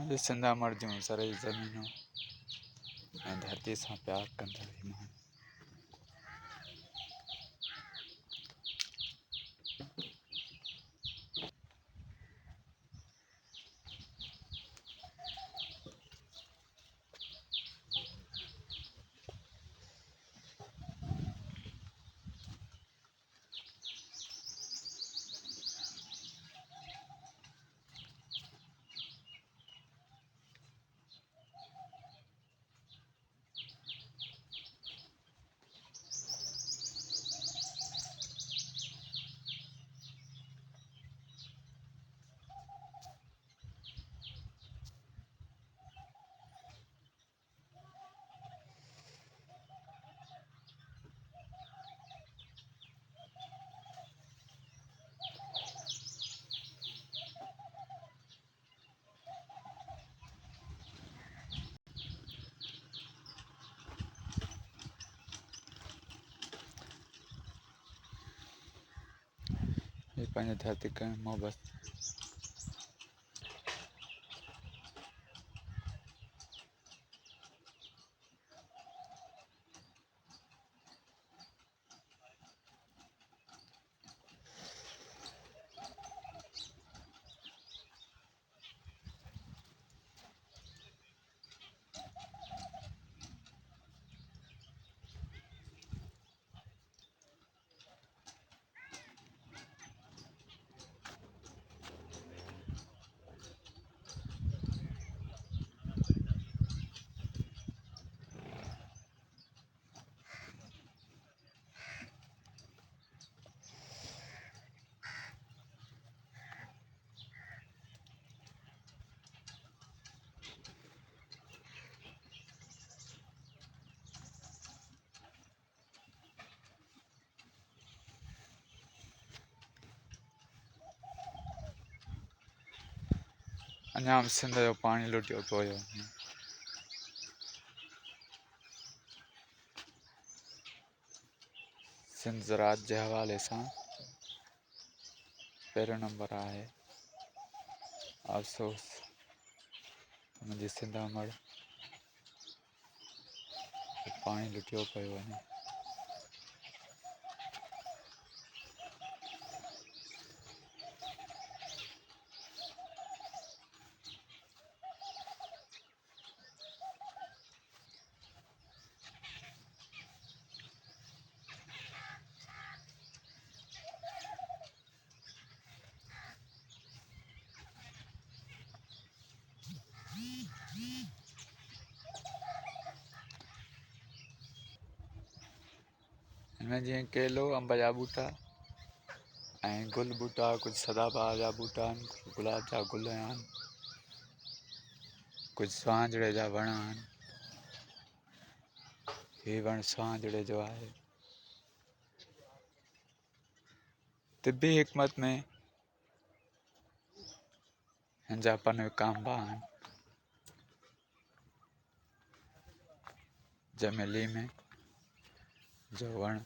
मुझे सिंधा मर्जियूं सरे ज़मीनूं ऐं धरती सां प्यार कंदड़ ईमान। ये पंहिंजे धरती खे मोहबत अञा बि सिंध जो पाणी लुटियो पियो। सिंध ज़राअत जे हवाले सां पहिरियों नंबर आहे। अफ़सोस मुंहिंजी सिंध मड़ पाणी लुटियो पियो वञे। हिन जीअं केलो अंब जा ॿूटा ऐं गुल ॿूटा, कुझु सदाबहार जा ॿूटा आहिनि, कुझु गुलाब जा गुल आहिनि, कुझु स्वांजड़े जा वण आहिनि। हीउ वण स्वांजड़े जो आहे। तिबी हिकमत में हिन जा पन विकामबा आहिनि। चमेली में जो वण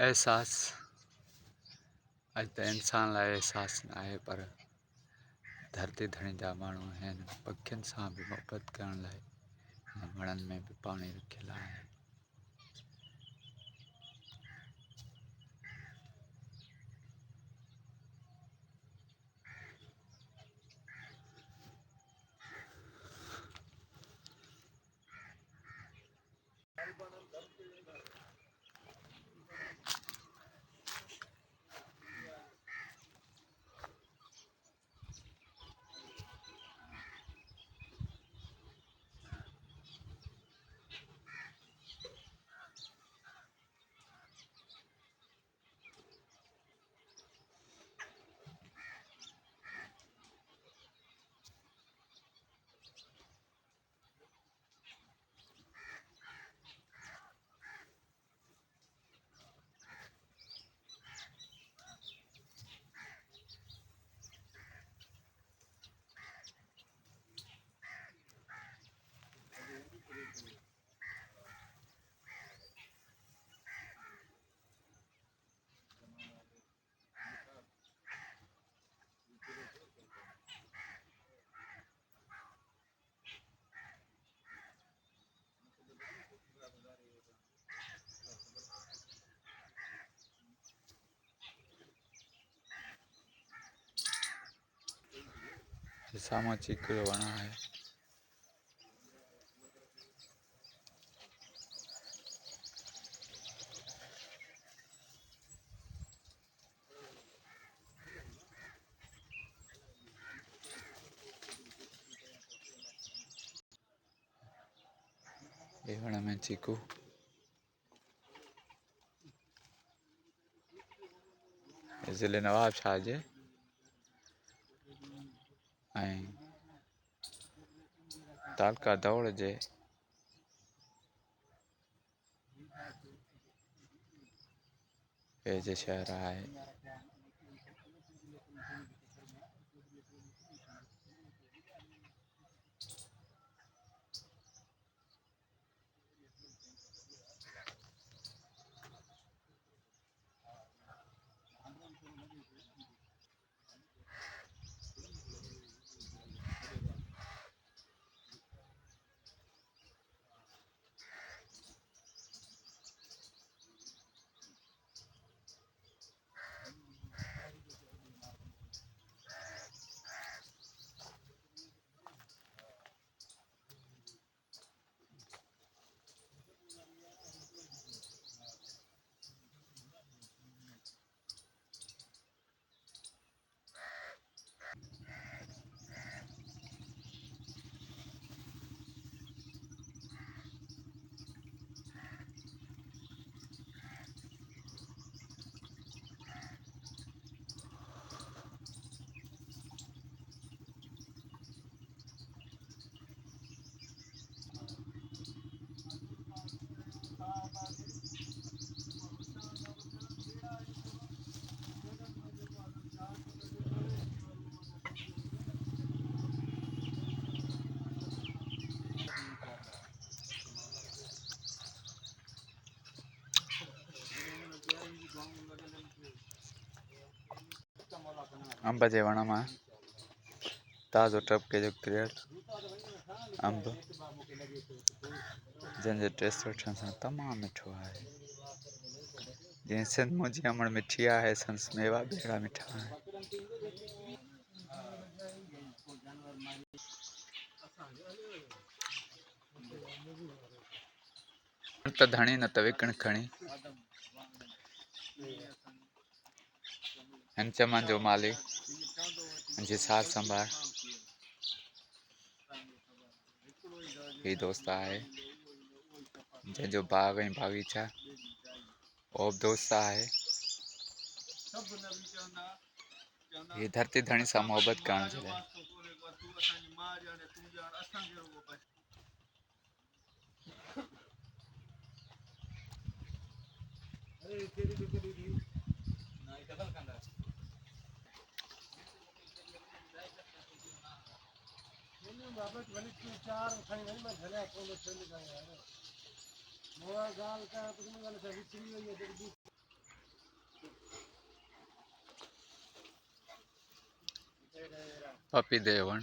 एहसास अॼु त इंसान लाइ एहसास न आहे, पर धरती धणी जा माण्हू आहिनि पखियुनि सां बि मोहबत करण लाइ हिन वणनि में बि पाणी रखियलु आहे। सामो चीकू जो वण है। ये वण में चीकू ज़िले नवाबशाह जे ऐं तालका दौड़ जे वेझे शहर आहे। अंब जे वण मां ताज़ो टपके जो क्लियर अंब जंहिंजो टेस्ट वठण सां तमामु मिठो आहे। जीअं सिंध मुंहिंजी अमण मिठी आहे, संदसि मेवा बि अहिड़ा मिठा आहिनि। त धणी न त विकण खणी हिन चमन जो माली जी सार संभाल ही दोस्त आहे जंहिंजो बाग ऐं बागीचा ओ बि दोस्त आहे। ही धरती धणी सां मोहबत करण जे लाइ पपीते जो वण